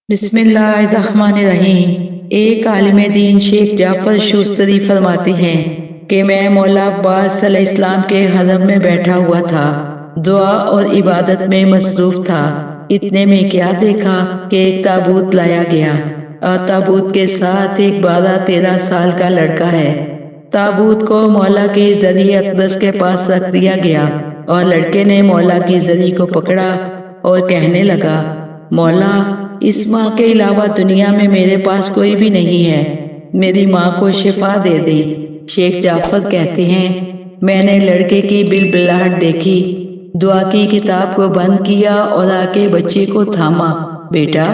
بسم اللہ الرحمن الرحیم۔ ایک عالم دین شیخ جعفر شوستری فرماتے ہیں کہ میں مولا عباس علیہ السلام کے حرم میں بیٹھا ہوا تھا، دعا اور عبادت میں مصروف تھا۔ اتنے میں کیا دیکھا کہ ایک تابوت لایا گیا اور تابوت کے ساتھ ایک 12-13 سال کا لڑکا ہے۔ تابوت کو مولا کی زری اقدس کے پاس رکھ دیا گیا اور لڑکے نے مولا کی زری کو پکڑا اور کہنے لگا، مولا، اس ماں کے علاوہ دنیا میں میرے پاس کوئی بھی نہیں ہے، میری ماں کو شفا دے دیں۔ شیخ جعفر کہتے ہیں، میں نے لڑکے کی بلبلاہٹ دیکھی، دعا کی کتاب کو بند کیا اور آ کے بچے کو تھاما۔ بیٹا،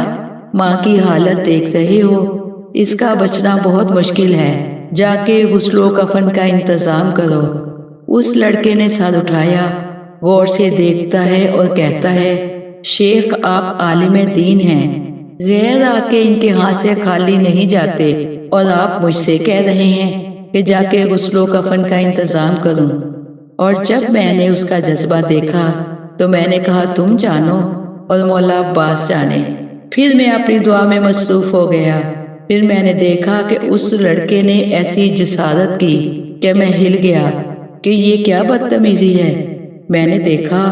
ماں کی حالت دیکھ رہے ہو، اس کا بچنا بہت مشکل ہے، جا کے غسل و کفن کا انتظام کرو۔ اس لڑکے نے سر اٹھایا، غور سے دیکھتا ہے اور کہتا ہے، شیخ آپ عالم دین ہیں، غیر آ کے ان کے ہاتھ سے خالی نہیں جاتے، اور آپ مجھ سے کہہ رہے ہیں کہ جا کے غسل و کفن کا انتظام کروں۔ اور جب میں نے اس کا جذبہ دیکھا تو میں نے کہا، تم جانو اور مولا عباس جانے۔ پھر میں اپنی دعا میں مصروف ہو گیا۔ پھر میں نے دیکھا کہ اس لڑکے نے ایسی جسارت کی کہ میں ہل گیا کہ یہ کیا بدتمیزی ہے۔ میں نے دیکھا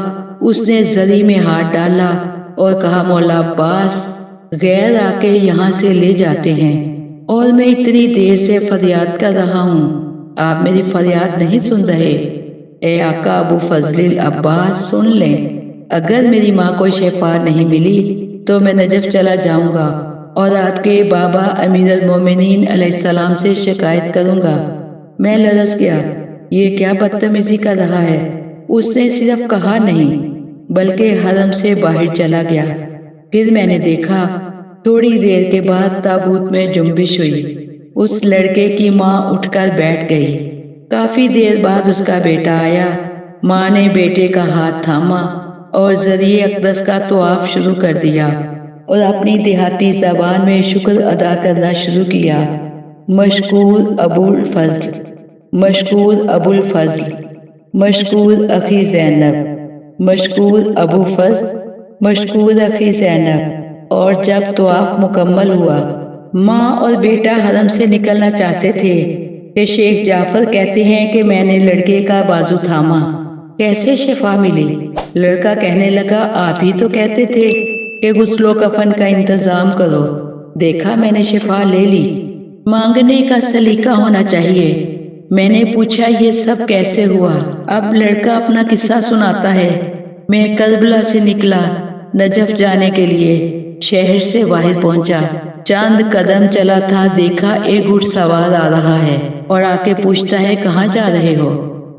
اس نے زری میں ہاتھ ڈالا اور کہا، مولا عباس، غیر آ کے یہاں سے لے جاتے ہیں اور میں اتنی دیر سے فریاد کر رہا ہوں، آپ میری فریاد نہیں سن رہے۔ اے آقا ابو فضل العباس، سن لیں، اگر میری ماں کو شفا نہیں ملی تو میں نجف چلا جاؤں گا اور آپ کے بابا امیر المومنین علیہ السلام سے شکایت کروں گا۔ میں لرز گیا، یہ کیا بدتمیزی کر رہا ہے۔ اس نے صرف کہا نہیں بلکہ حرم سے باہر چلا گیا۔ پھر میں نے دیکھا تھوڑی دیر کے بعد تابوت میں جنبش ہوئی، اس لڑکے کی ماں اٹھ کر بیٹھ گئی۔ کافی دیر بعد اس کا بیٹا آیا، ماں نے بیٹے کا ہاتھ تھاما اور ذریعہ اقدس کا طواف شروع کر دیا اور اپنی دیہاتی زبان میں شکر ادا کرنا شروع کیا۔ مشکور ابو الفضل، مشکور ابو الفضل، مشکور اخی زینب، مشکور ابو فضل، مشکور اخی زینب۔ اور جب طواف مکمل ہوا، ماں اور بیٹا حرم سے نکلنا چاہتے تھے کہ شیخ جعفر کہتے ہیں کہ میں نے لڑکے کا بازو تھاما۔ کیسے شفا ملی؟ لڑکا کہنے لگا، آپ ہی تو کہتے تھے کہ غسل و کفن کا انتظام کرو، دیکھا میں نے شفا لے لی۔ مانگنے کا سلیقہ ہونا چاہیے۔ میں نے پوچھا، یہ سب کیسے ہوا؟ اب لڑکا اپنا قصہ سناتا ہے، میں کربلا سے نکلا نجف جانے کے لیے، شہر سے باہر پہنچا، چاند قدم چلا تھا، دیکھا ایک گھڑ سوار آ رہا ہے اور آ کے پوچھتا ہے، کہاں جا رہے ہو؟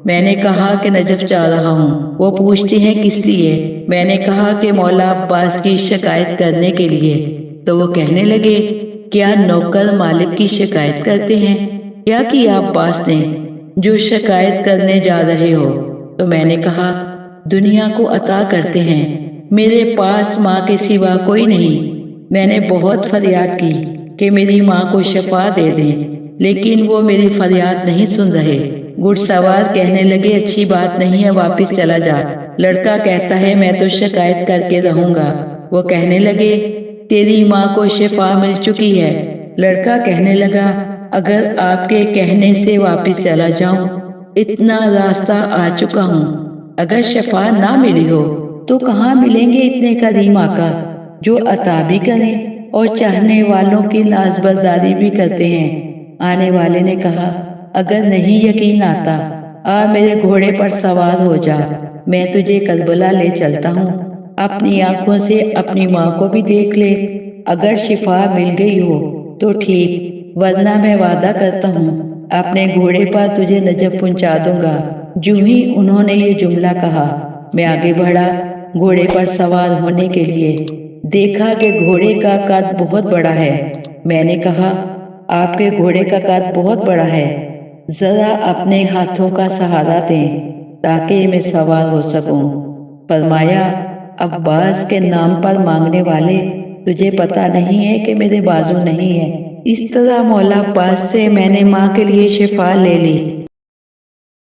میں نے کہا کہ نجف جا رہا ہوں۔ وہ پوچھتے ہیں، کس لیے؟ میں نے کہا کہ مولا عباس کی شکایت کرنے کے لیے۔ تو وہ کہنے لگے، کیا نوکر مالک کی شکایت کرتے ہیں؟ کیا کیا عباس نے جو شکایت کرنے جا رہے ہو؟ تو میں نے کہا، دنیا کو عطا کرتے ہیں، میرے پاس ماں کے سوا کوئی نہیں۔ میں نے بہت فریاد کی کہ میری ماں کو شفا دے دیں، لیکن وہ میری فریاد نہیں سن رہے۔ گھڑ سوار کہنے لگے، اچھی بات نہیں ہے، واپس چلا جا۔ لڑکا کہتا ہے، میں تو شکایت کر کے رہوں گا۔ وہ کہنے لگے، تیری ماں کو شفا مل چکی ہے۔ لڑکا کہنے لگا، اگر آپ کے کہنے سے واپس چلا جاؤں، اتنا راستہ آ چکا ہوں، اگر شفا نہ ملی ہو تو کہاں ملیں گے اتنے کریم آقا جو عطا بھی کریں اور چاہنے والوں کی نازبرداری بھی کرتے ہیں۔ آنے والے نے کہا، اگر نہیں یقین آتا، آ میرے گھوڑے پر سوار ہو جا، میں تجھے کربلا لے چلتا ہوں، اپنی آنکھوں سے اپنی ماں کو بھی دیکھ لے، اگر شفا مل گئی ہو تو ٹھیک، ورنہ میں وعدہ کرتا ہوں اپنے گھوڑے پر تجھے نجف پہنچا دوں گا۔ جو ہی انہوں نے یہ جملہ کہا، میں آگے بڑھا گھوڑے پر سوار ہونے کے لیے۔ دیکھا کہ گھوڑے کا قد بہت بڑا ہے۔ میں نے کہا، آپ کے گھوڑے کا قد بہت بڑا ہے، ذرا اپنے ہاتھوں کا سہارا دیں تاکہ میں سوار ہو سکوں۔ فرمایا، عباس کے نام پر مانگنے والے، تجھے پتا نہیں ہے کہ میرے بازو نہیں ہے۔ اس طرح مولا عباس سے میں نے ماں کے لیے شفا لے لی۔